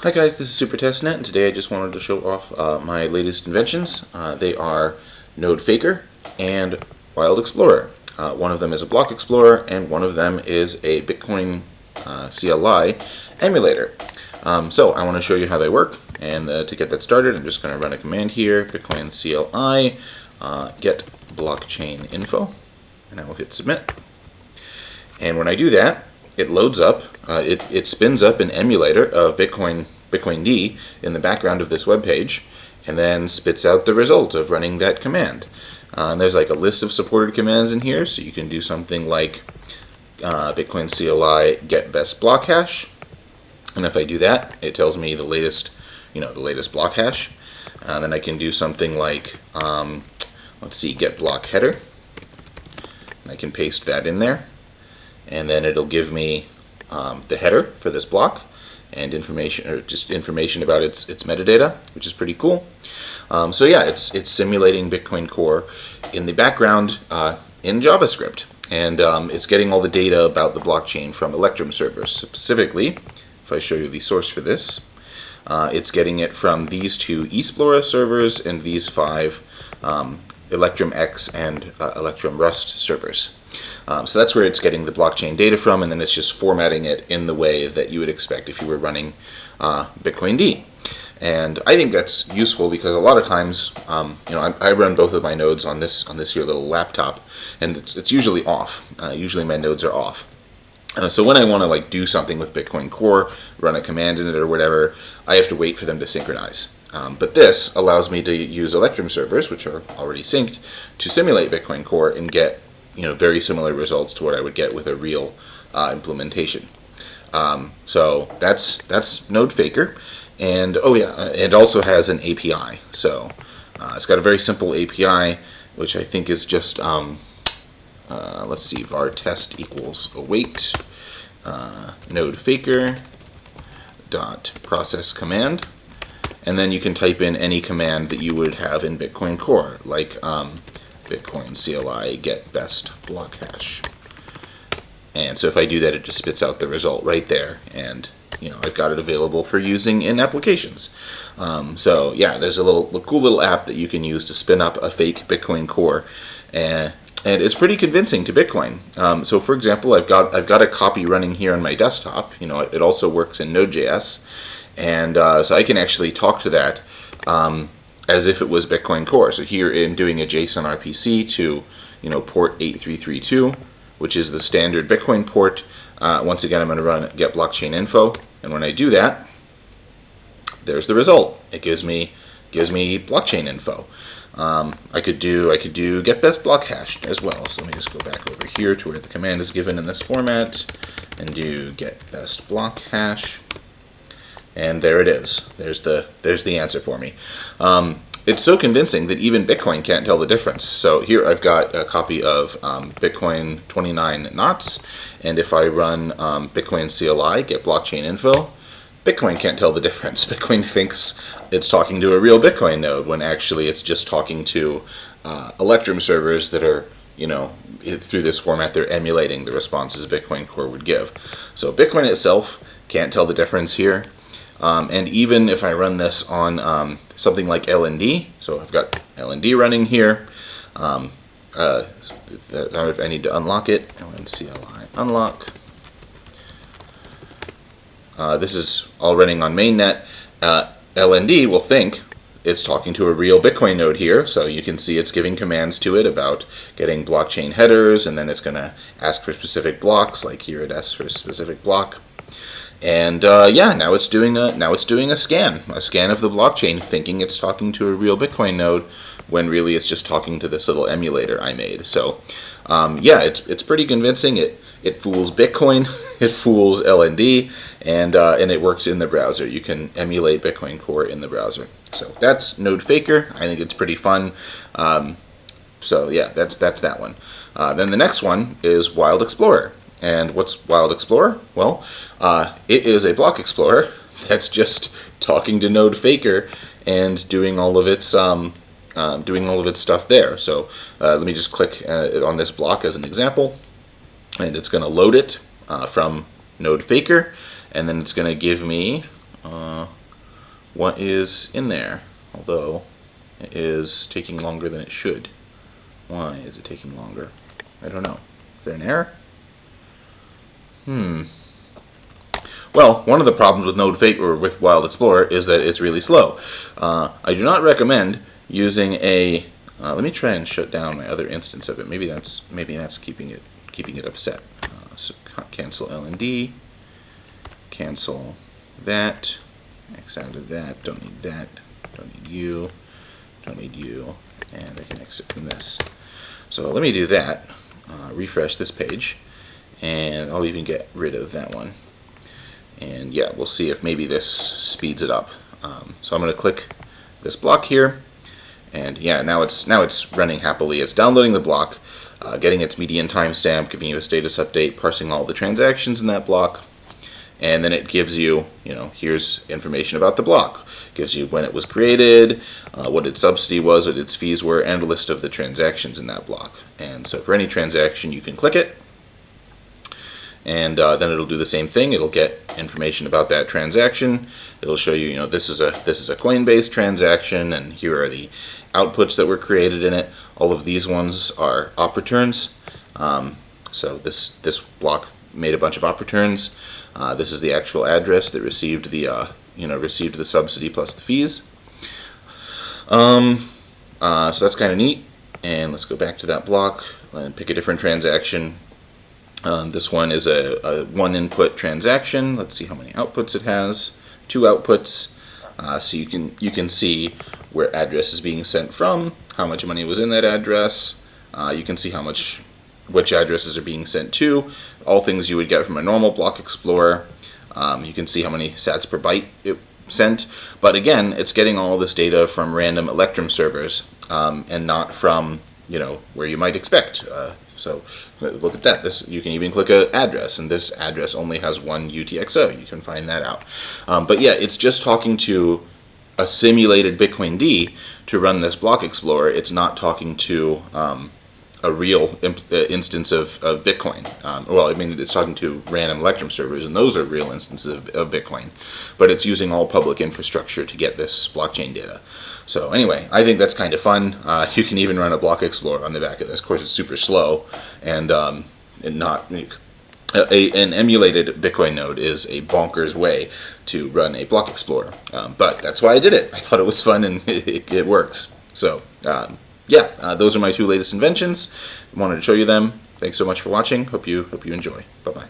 Hi guys, this is SuperTestNet, and today I just wanted to show off my latest inventions. They are Node Faker and Wild Explorer. One of them is a block explorer, and one of them is a Bitcoin CLI emulator. So I want to show you how they work, and to get that started, I'm just going to run a command here, bitcoin-cli get blockchain info, and I will hit submit. And when I do that, it loads up, it spins up an emulator of bitcoin-cli in the background of this web page, and then spits out the result of running that command. And there's like a list of supported commands in here, so you can do something like bitcoin-cli get best block hash, and if I do that, it tells me the latest, the latest block hash. Then I can do something like, let's see, get block header, and I can paste that in there. And then it'll give me the header for this block and information, or just information about its metadata, which is pretty cool. So yeah, it's simulating Bitcoin Core in the background in JavaScript, and it's getting all the data about the blockchain from Electrum servers. Specifically, if I show you the source for this, it's getting it from these two Explorer servers and these 5 Electrum X and Electrum Rust servers. So that's where it's getting the blockchain data from, and then it's just formatting it in the way that you would expect if you were running bitcoin-d. And I think that's useful because a lot of times, I run both of my nodes on this here little laptop, and it's usually off. Usually my nodes are off. So when I want to do something with Bitcoin Core, run a command in it or whatever, I have to wait for them to synchronize. But this allows me to use Electrum servers, which are already synced, to simulate Bitcoin Core and get very similar results to what I would get with a real implementation. So that's Node Faker, and it also has an API. So it's got a very simple API, which I think is just let's see, var test equals await Node Faker dot process command, and then you can type in any command that you would have in Bitcoin Core, like bitcoin-cli get best block hash. And so if I do that, it just spits out the result right there, and I've got it available for using in applications. So yeah, there's a cool little app that you can use to spin up a fake Bitcoin Core, and it's pretty convincing to Bitcoin. So for example, I've got a copy running here on my desktop. It also works in Node.js, and so I can actually talk to that as if it was Bitcoin Core. So here I'm doing a JSON RPC to port 8332, which is the standard Bitcoin port. Once again, I'm going to run get blockchain info, and when I do that, there's the result. It gives me blockchain info. I could do get best block hash as well. So let me just go back over here to where the command is given in this format and do get best block hash. And there it is. There's the answer for me. It's so convincing that even Bitcoin can't tell the difference. So here I've got a copy of Bitcoin 29 knots, and if I run bitcoin-cli get blockchain info, Bitcoin can't tell the difference. Bitcoin thinks it's talking to a real Bitcoin node when actually it's just talking to Electrum servers that are, through this format, they're emulating the responses Bitcoin Core would give. So Bitcoin itself can't tell the difference here. And even if I run this on something like LND, so I've got LND running here, if I need to unlock it, ln-cli unlock. This is all running on mainnet. LND will think it's talking to a real Bitcoin node here, so you can see it's giving commands to it about getting blockchain headers, and then it's going to ask for specific blocks, like here it asks for a specific block. And now it's doing a scan of the blockchain, thinking it's talking to a real Bitcoin node, when really it's just talking to this little emulator I made. So it's pretty convincing. It fools Bitcoin, it fools LND, and it works in the browser. You can emulate Bitcoin Core in the browser. So that's Node Faker. I think it's pretty fun. So yeah, that's that one. Then the next one is Wild Explorer. And what's Wild Explorer? Well, it is a block explorer that's just talking to Node Faker and doing all of its stuff there. So let me just click on this block as an example, and it's going to load it from Node Faker, and then it's going to give me what is in there, although it is taking longer than it should. Why is it taking longer? I don't know. Is there an error? Well, one of the problems with with Wild Explorer is that it's really slow. I do not recommend using a. Let me try and shut down my other instance of it. Maybe that's keeping it upset. So cancel LND, cancel that, X out of that. Don't need that. Don't need you. Don't need you. And I can exit from this. So let me do that. Refresh this page, and I'll even get rid of that one. And yeah, we'll see if maybe this speeds it up. So I'm going to click this block here, and yeah, now it's running happily. It's downloading the block, getting its median timestamp, giving you a status update, parsing all the transactions in that block, and then it gives you, here's information about the block. It gives you when it was created, what its subsidy was, what its fees were, and a list of the transactions in that block. And so for any transaction, you can click it, and then it'll do the same thing. It'll get information about that transaction. It'll show you, this is a Coinbase transaction, and here are the outputs that were created in it. All of these ones are op returns. So this block made a bunch of op returns. This is the actual address that received the subsidy plus the fees. So that's kind of neat. And let's go back to that block and pick a different transaction. This one is a one input transaction. Let's see how many outputs it has. 2 outputs. So you can see where address is being sent from, how much money was in that address. You can see which addresses are being sent to. All things you would get from a normal block explorer. You can see how many sats per byte it sent. But again, it's getting all this data from random Electrum servers, and not from where you might expect. So look at that. You can even click an address, and this address only has one UTXO. You can find that out. But yeah, it's just talking to a simulated Bitcoin-D to run this block explorer. It's not talking to a real instance of Bitcoin. Well, I mean, it's talking to random Electrum servers, and those are real instances of Bitcoin. But it's using all public infrastructure to get this blockchain data. So anyway, I think that's kind of fun. You can even run a block explorer on the back of this. Of course, it's super slow, and not an emulated Bitcoin node is a bonkers way to run a block explorer. But that's why I did it. I thought it was fun, and it works. So yeah, those are my 2 latest inventions. I wanted to show you them. Thanks so much for watching. Hope you enjoy. Bye-bye.